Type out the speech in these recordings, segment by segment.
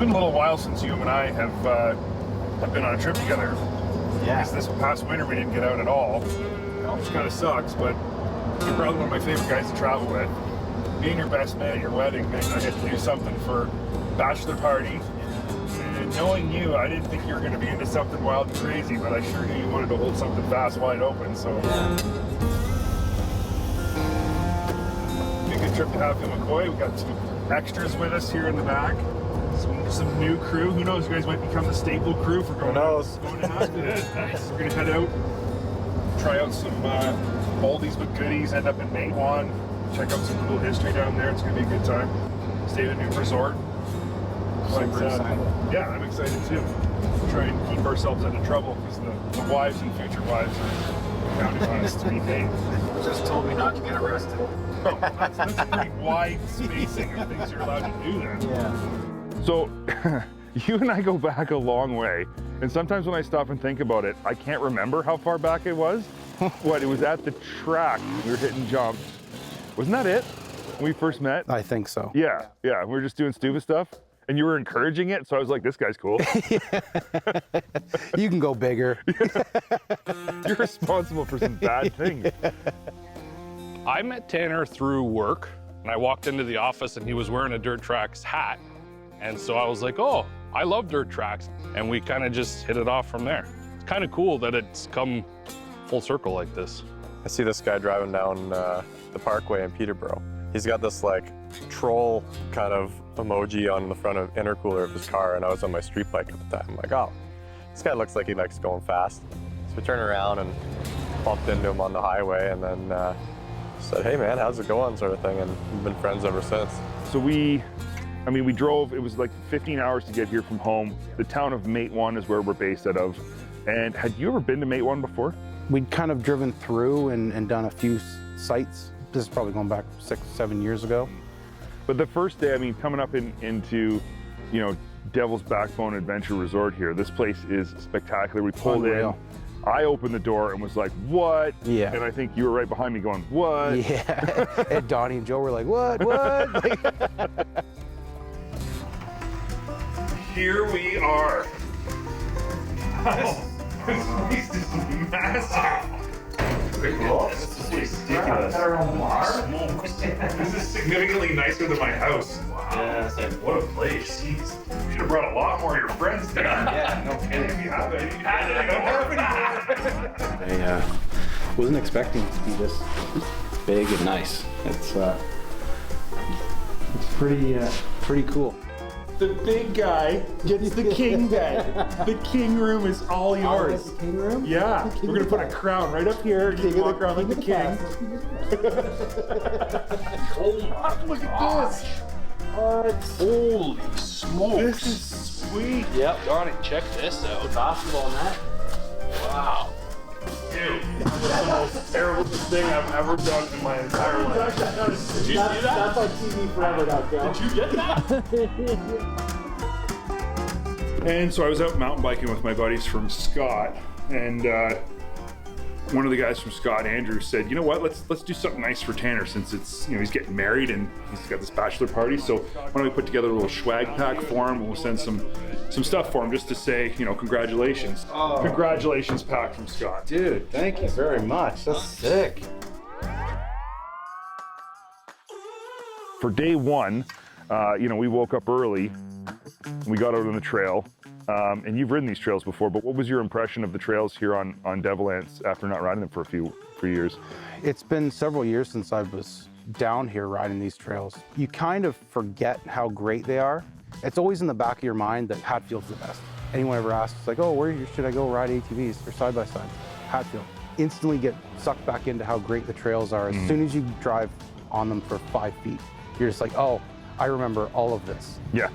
been a little while since you and I have been on a trip together. Yeah. Because this past winter we didn't get out at all, which kind of sucks, but you're probably one of my favorite guys to travel with. Being your best man at your wedding, man, I had to do something for bachelor party. And knowing you, I didn't think you were going to be into something wild and crazy, but I sure knew you wanted to hold something fast, wide open, so. Be a good trip to Hatfield McCoy. We got some extras with us here in the back. Some new crew. Who knows? You guys might become the staple crew for going out. Nice. We're gonna head out, try out some oldies but goodies. End up in Matewan. Check out some cool history down there. It's gonna be a good time. Stay at a new resort. Super excited. Yeah, I'm excited too. Try and keep ourselves out of trouble because the wives and future wives are counting on us to be paid. Just told me not to get arrested. Oh, that's a pretty wide spacing of things you're allowed to do then. Yeah. So, you and I go back a long way, and sometimes when I stop and think about it, I can't remember how far back it was. It was at the track, we were hitting jumps. Wasn't that it, when we first met? I think so. Yeah, we were just doing stupid stuff, and you were encouraging it, so I was like, this guy's cool. You can go bigger. You're responsible for some bad things. I met Tanner through work, and I walked into the office and he was wearing a Dirt Tracks hat. And so I was like, oh, I love dirt tracks. And we kind of just hit it off from there. It's kind of cool that it's come full circle like this. I see this guy driving down the parkway in Peterborough. He's got this like troll kind of emoji on the front of intercooler of his car, and I was on my street bike at the time. I'm like, oh, this guy looks like he likes going fast. So we turned around and bumped into him on the highway, and then said, hey man, how's it going, sort of thing, and we've been friends ever since. So we drove, it was like 15 hours to get here from home. The town of Matewan is where we're based out of. And had you ever been to Matewan before? We'd kind of driven through and done a few sites. This is probably going back 6-7 years ago. But the first day, coming up into, Devil's Backbone Adventure Resort here, this place is spectacular. We pulled in, I opened the door and was like, what? Yeah. And I think you were right behind me going, what? Yeah. And Donnie and Joe were like, what? Here we are. This place is massive. This is ridiculous. This is significantly nicer than my house. Wow. Yeah, it's like, what a place. Jeez. You should have brought a lot more of your friends down. Yeah, no kidding. If you have any. I don't have any. I wasn't expecting it to be this big and nice. It's pretty cool. The big guy gets the king bed. The king room is all yours. The king room? Yeah. We're going to put a crown right up here. You can walk around like the king. Look at this. Holy smokes. This is sweet. Yep, Donnie, check this out. Basketball net. Wow. Dude, that was the most terrible thing I've ever done in my entire life. Did you see that? That's on TV forever now, Joe. Did you get that? And so I was out mountain biking with my buddies from Scott, and one of the guys from Scott, Andrew, said, you know what, let's do something nice for Tanner since it's, he's getting married and he's got this bachelor party. So why don't we put together a little swag pack for him, and we'll send some stuff for him just to say, congratulations. Oh. Congratulations pack from Scott. Dude, thank you very much. That's sick. For day one, we woke up early, we got out on the trail, and you've ridden these trails before, but what was your impression of the trails here on Devil Anse after not riding them for a few years? It's been several years since I was down here riding these trails. You kind of forget how great they are. It's always in the back of your mind that Hatfield's the best. Anyone ever asks, like, oh, where should I go ride ATVs or side-by-sides? Hatfield. Instantly get sucked back into how great the trails are. As soon as you drive on them for 5 feet, you're just like, oh, I remember all of this. Yeah.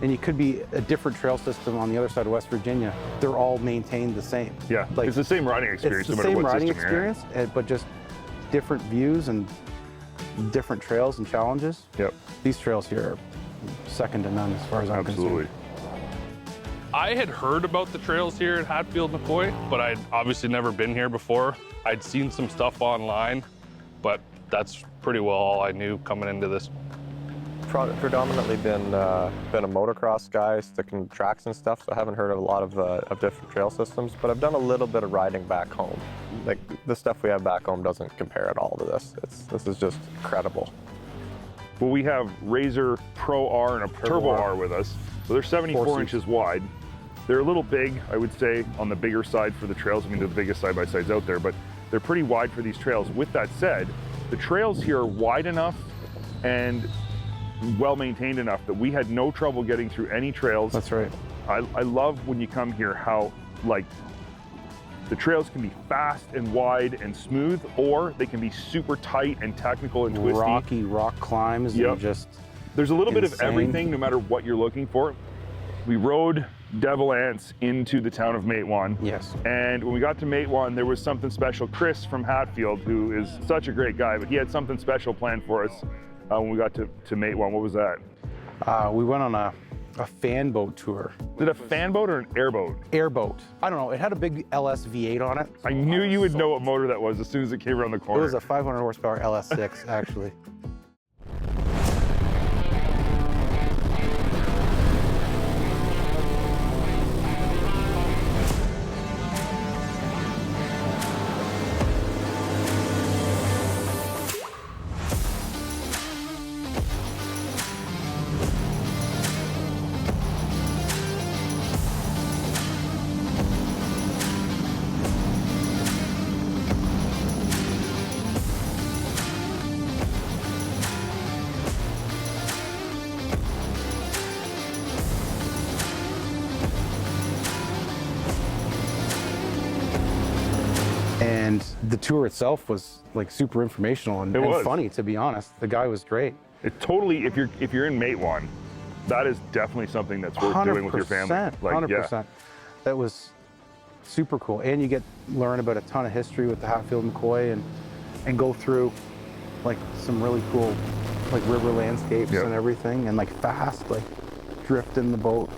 And you could be a different trail system on the other side of West Virginia. They're all maintained the same. Yeah, it's the same riding experience. It's the same riding experience, but just different views and different trails and challenges. Yep. These trails here are second to none as far as I'm concerned. I had heard about the trails here at Hatfield McCoy, but I'd obviously never been here before. I'd seen some stuff online, but that's pretty well all I knew coming into this. predominantly been a motocross guy, sticking tracks and stuff, so I haven't heard of a lot of different trail systems, but I've done a little bit of riding back home. Like, the stuff we have back home doesn't compare at all to this. This is just incredible. Well, we have Razor Pro R and a Turbo R with us. So they're 74 inches wide. They're a little big, I would say, on the bigger side for the trails. I mean, they're the biggest side-by-sides out there, but they're pretty wide for these trails. With that said, the trails here are wide enough and well-maintained enough that we had no trouble getting through any trails. That's right. I love when you come here how, like, the trails can be fast and wide and smooth, or they can be super tight and technical and twisty. Rocky rock climbs and just There's a little bit of insane. everything, no matter what you're looking for. We rode Devil Anse into the town of Matewan. Yes. And when we got to Matewan, there was something special. Chris from Hatfield, who is such a great guy, but he had something special planned for us when we got to Matewan. What was that? We went on a fan boat tour. Is it a fan boat or an airboat? Airboat. I don't know, it had a big LS V8 on it. I knew you would know what motor that was as soon as it came around the It corner. was a 500 horsepower LS6, actually. And the tour itself was like super informational and funny, to be honest. The guy was great. It totally, if you're in Matewan, that is definitely something that's worth doing with your family. 100%. That was super cool. And you learn about a ton of history with the Hatfield McCoy and go through like some really cool like river landscapes and everything, and like fast, like drifting the boat.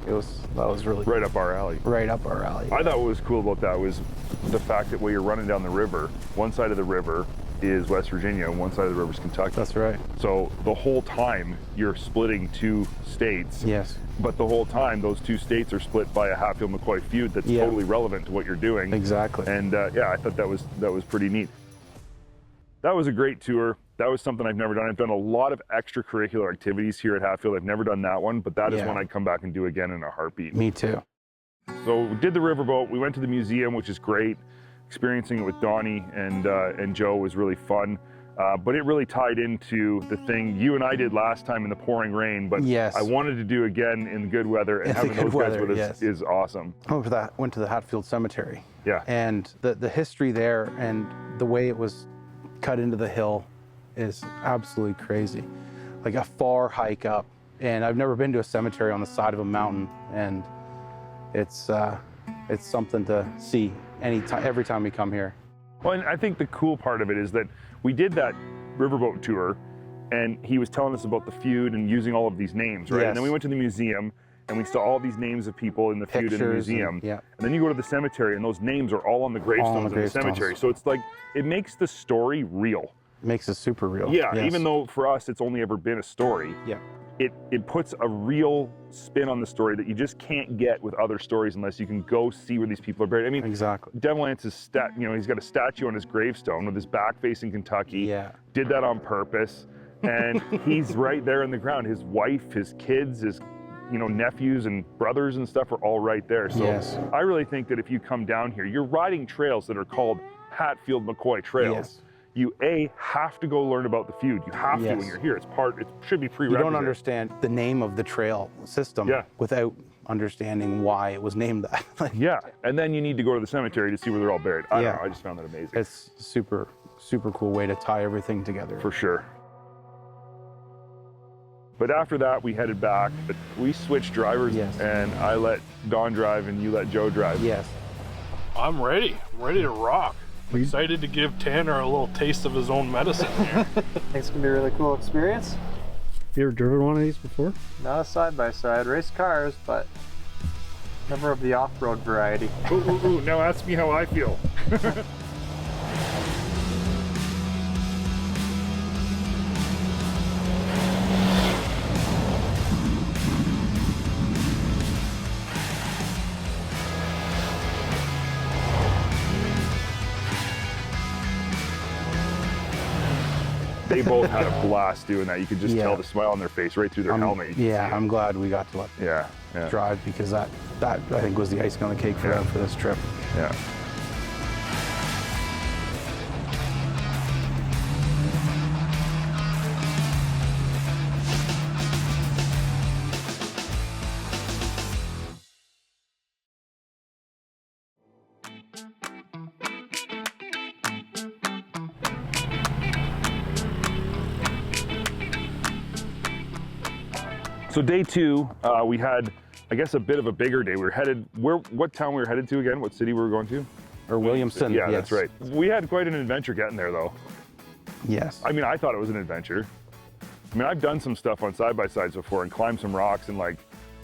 That was really right up our alley. Right up our alley. I thought what was cool about that was the fact that when you're running down the river, one side of the river is West Virginia and one side of the river is Kentucky. That's right. So the whole time you're splitting two states. Yes. But the whole time those two states are split by a Hatfield McCoy feud that's totally relevant to what you're doing. Exactly. And yeah, I thought that was pretty neat. That was a great tour. That was something I've never done. I've done a lot of extracurricular activities here at Hatfield. I've never done that one, but that is one I'd come back and do again in a heartbeat. Me too. So we did the riverboat. We went to the museum, which is great. Experiencing it with Donnie and Joe was really fun. But it really tied into the thing you and I did last time in the pouring rain, but I wanted to do again in the good weather, and having those guys with us is awesome. Went to the Hatfield Cemetery. Yeah. And the history there and the way it was cut into the hill is absolutely crazy. Like a far hike up, and I've never been to a cemetery on the side of a mountain, and it's something to see every time we come here. Well, and I think the cool part of it is that we did that riverboat tour, and he was telling us about the feud and using all of these names, right? Yes. And then we went to the museum, and we saw all these names of people in the feud in the museum. And then you go to the cemetery, and those names are all on the gravestones in the cemetery. So it's like, it makes the story real. It makes it super real. Yeah, even though for us it's only ever been a story. Yeah. It puts a real spin on the story that you just can't get with other stories unless you can go see where these people are buried. I mean, exactly. Devil Anse's he's got a statue on his gravestone with his back facing Kentucky. Yeah. Did that on purpose. And he's right there in the ground. His wife, his kids, his nephews and brothers and stuff are all right there. So I really think that if you come down here, you're riding trails that are called Hatfield McCoy Trails. Yes. You have to go learn about the feud. You have to when you're here. It should be prerequisite. You don't understand the name of the trail system without understanding why it was named that. Yeah, and then you need to go to the cemetery to see where they're all buried. I don't know, I just found that amazing. It's super, super cool way to tie everything together. For sure. But after that, we headed back. We switched drivers, and I let Don drive and you let Joe drive. Yes. I'm ready. I'm ready to rock. I'm excited to give Tanner a little taste of his own medicine here. I think it's gonna be a really cool experience. You ever driven one of these before? Not a side-by-side. Race cars, but never of the off-road variety. Ooh, now ask me how I feel. they both had a blast doing that. You could just Yeah. tell the smile on their face right through their helmet. You could Yeah, see it. I'm glad we got to let Yeah, yeah, drive, because that I think was the icing on the cake for them for this trip. yeah. So day 2, we had, I guess, a bit of a bigger day. We were headed, what town we were headed to again? What city we were going to? Or Williamson. Yeah, yes. that's right. We had quite an adventure getting there though. Yes. I mean, I thought it was an adventure. I mean, I've done some stuff on side-by-sides before and climbed some rocks and like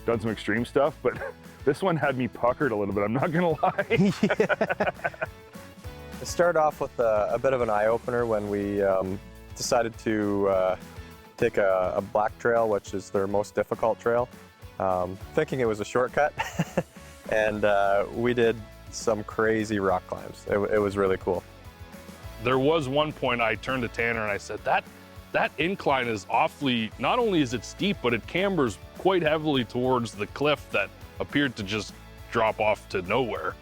done some extreme stuff, but this one had me puckered a little bit, I'm not gonna lie. It started off with a bit of an eye-opener when we decided to take a black trail, which is their most difficult trail, thinking it was a shortcut. And we did some crazy rock climbs. It was really cool. There was one point I turned to Tanner and I said, that incline is awfully, not only is it steep, but it cambers quite heavily towards the cliff that appeared to just drop off to nowhere.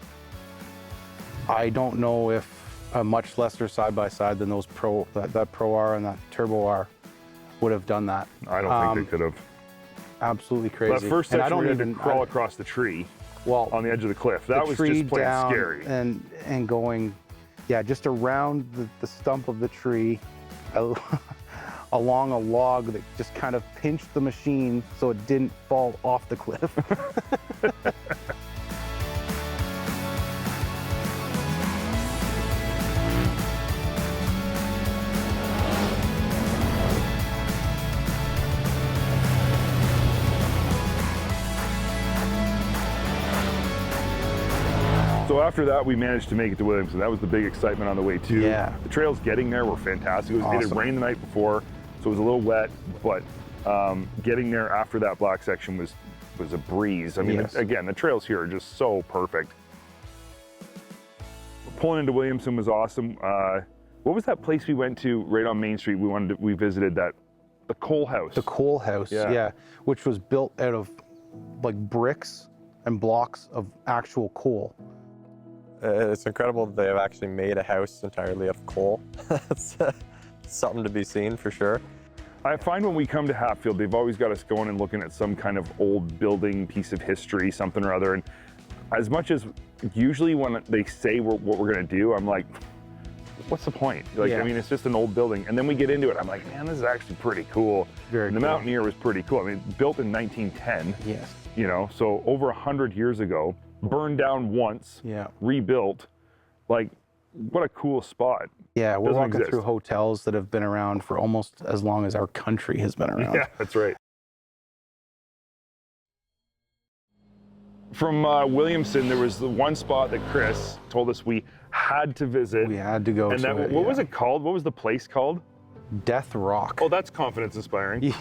I don't know if a much lesser side-by-side than those that Pro R and that Turbo R would have done that. I don't think they could have. Absolutely crazy. That first And I section don't we had even to crawl across the tree on the edge of the cliff. That was tree just plain down scary. and going, yeah, just around the stump of the tree, along a log that just kind of pinched the machine so it didn't fall off the cliff. So after that, we managed to make it to Williamson. That was the big excitement on the way too. Yeah. The trails getting there were fantastic. It had Awesome. rained the night before, so it was a little wet, but getting there after that black section was a breeze. I mean, Yes. again, the trails here are just so perfect. Pulling into Williamson was awesome. What was that place we went to right on Main Street? We visited the coal house. The coal house, yeah, which was built out of like bricks and blocks of actual coal. It's incredible that they have actually made a house entirely out of coal. It's something to be seen for sure. I find when we come to Hatfield, they've always got us going and looking at some kind of old building, piece of history, something or other. And as much as usually when they say what we're going to do, I'm like, what's the point? Like, I mean, it's just an old building. And then we get into it, I'm like, man, this is actually pretty cool. Very and the cool. Mountaineer was pretty cool. I mean, built in 1910. Yes. You know, so over 100 years ago, burned down once, rebuilt. Like, what a cool spot. Yeah, we're Doesn't walking exist. through hotels that have been around for almost as long as our country has been around. Yeah, that's right. From Williamson, there was the one spot that Chris told us we had to visit. We had to go and to that, it, what was it called? What was the place called? Death Rock. Oh, that's confidence inspiring.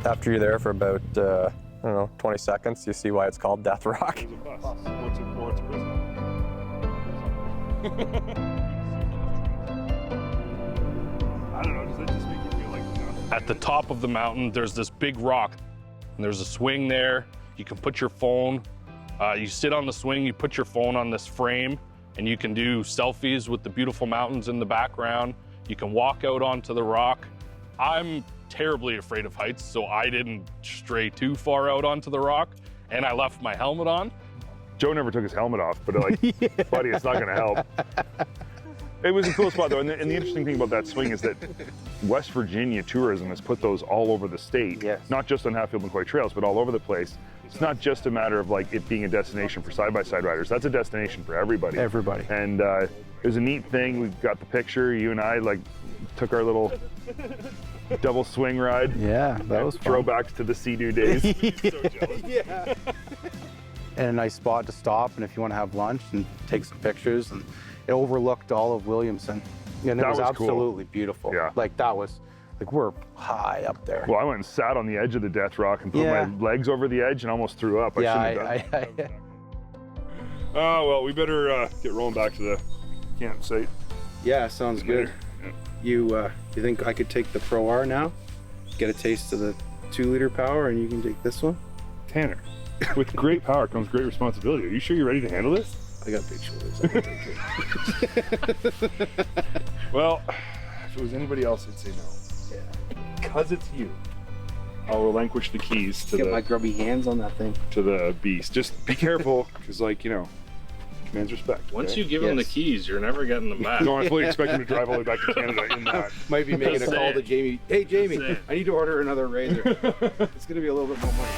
After you're there for about, I don't know, 20 seconds, you see why it's called Death Rock. What's a prison? I don't know, does that just make you feel like nothing? At the top of the mountain, there's this big rock, and there's a swing there. You can put your phone, you sit on the swing, you put your phone on this frame, and you can do selfies with the beautiful mountains in the background. You can walk out onto the rock. I'm terribly afraid of heights, so I didn't stray too far out onto the rock, and I left my helmet on. Joe never took his helmet off, but like, buddy, it's not gonna help. It was a cool spot though, and the interesting thing about that swing is that West Virginia tourism has put those all over the state, not just on Hatfield McCoy Trails, but all over the place. It's not just a matter of like it being a destination for side-by-side riders. That's a destination for everybody. Everybody. And it was a neat thing. We got the picture. You and I like took our little double swing ride. Yeah, that was fun. Throwbacks to the Sea-Doo days. So jealous. Yeah. And a nice spot to stop, and if you want to have lunch and take some pictures, and it overlooked all of Williamson. And it That was was cool. absolutely beautiful. Yeah. Like that was Like we're high up there. Well, I went and sat on the edge of the death rock and put Yeah. my legs over the edge and almost threw up. I shouldn't have done. Oh, well, we better get rolling back to the campsite. Yeah, sounds good. Yeah. You think I could take the Pro R now? Get a taste of the 2-liter power, and you can take this one? Tanner, with great power comes great responsibility. Are you sure you're ready to handle this? I got big shoulders. I can take it. Well, if it was anybody else, I'd say no. Yeah. Because it's you, I'll relinquish the keys to Get my grubby hands on that thing. to the beast. Just be careful, because commands respect. Once okay? you give him the Yes. keys, you're never getting them back. don't fully expect him to drive all the way back to Canada in that. Might be making a That's call it. to Jamie. Hey, Jamie, That's it. I need to order another razor. It's going to be a little bit more money.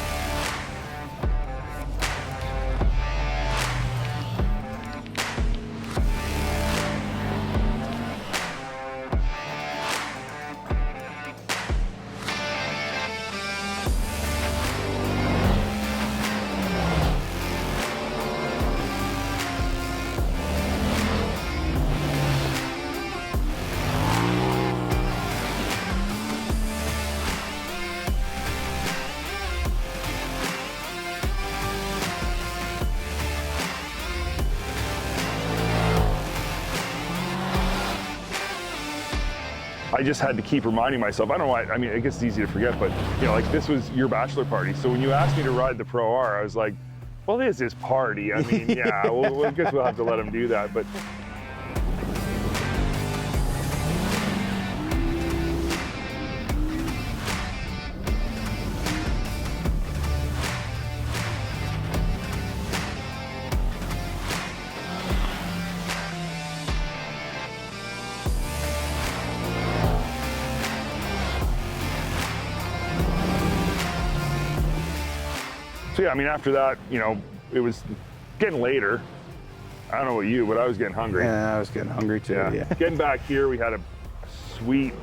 I just had to keep reminding myself. I don't know why. I mean, I guess it's easy to forget, but like this was your bachelor party. So when you asked me to ride the Pro R, I was like, well, this is party. I mean, yeah, I guess we'll have to let him do that. But so yeah, I mean, after that, it was getting later. I don't know about you, but I was getting hungry. Yeah, I was getting hungry too. Yeah. Getting back here, we had a sweet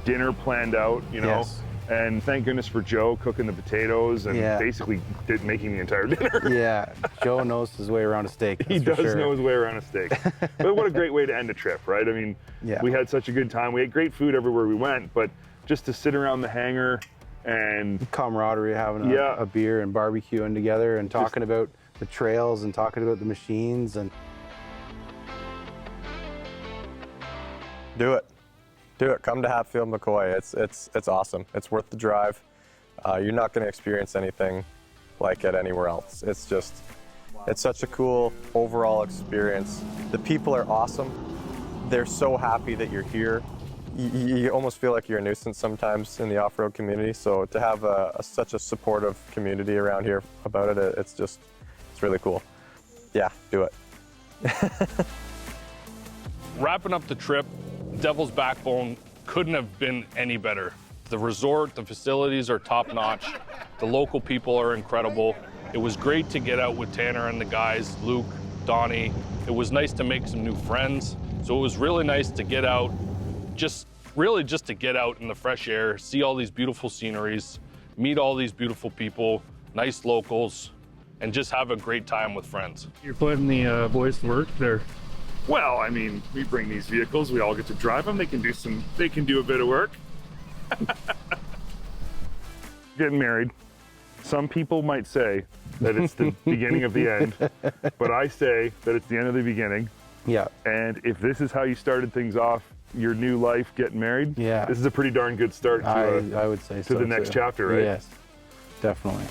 dinner planned out, Yes. and thank goodness for Joe cooking the potatoes and basically making the entire dinner. Yeah, Joe knows his way around a steak. He that's for does sure. know his way around a steak. But what a great way to end a trip, right? I mean, Yeah. we had such a good time. We had great food everywhere we went, but just to sit around the hangar and Camaraderie, having Yeah. a beer and barbecuing together and talking about the trails and talking about the machines and Do it. Do it. Come to Hatfield McCoy. It's awesome. It's worth the drive. You're not going to experience anything like it anywhere else. It's such a cool overall experience. The people are awesome. They're so happy that you're here. You almost feel like you're a nuisance sometimes in the off-road community. So to have such a supportive community around here about it, it's really cool. Yeah, do it. Wrapping up the trip, Devil's Backbone couldn't have been any better. The resort, the facilities are top-notch. The local people are incredible. It was great to get out with Tanner and the guys, Luke, Donnie. It was nice to make some new friends. So it was really nice to get out, just to get out in the fresh air, see all these beautiful sceneries, meet all these beautiful people, nice locals, and just have a great time with friends. You're putting the boys to work there. well, I mean, we bring these vehicles, we all get to drive them. They can do a bit of work. Getting married. Some people might say that it's the beginning of the end, but I say that it's the end of the beginning. yeah. And if this is how you started things off, your new life, getting married, Yeah. this is a pretty darn good start to, I would say to the next chapter, right? Yes, definitely.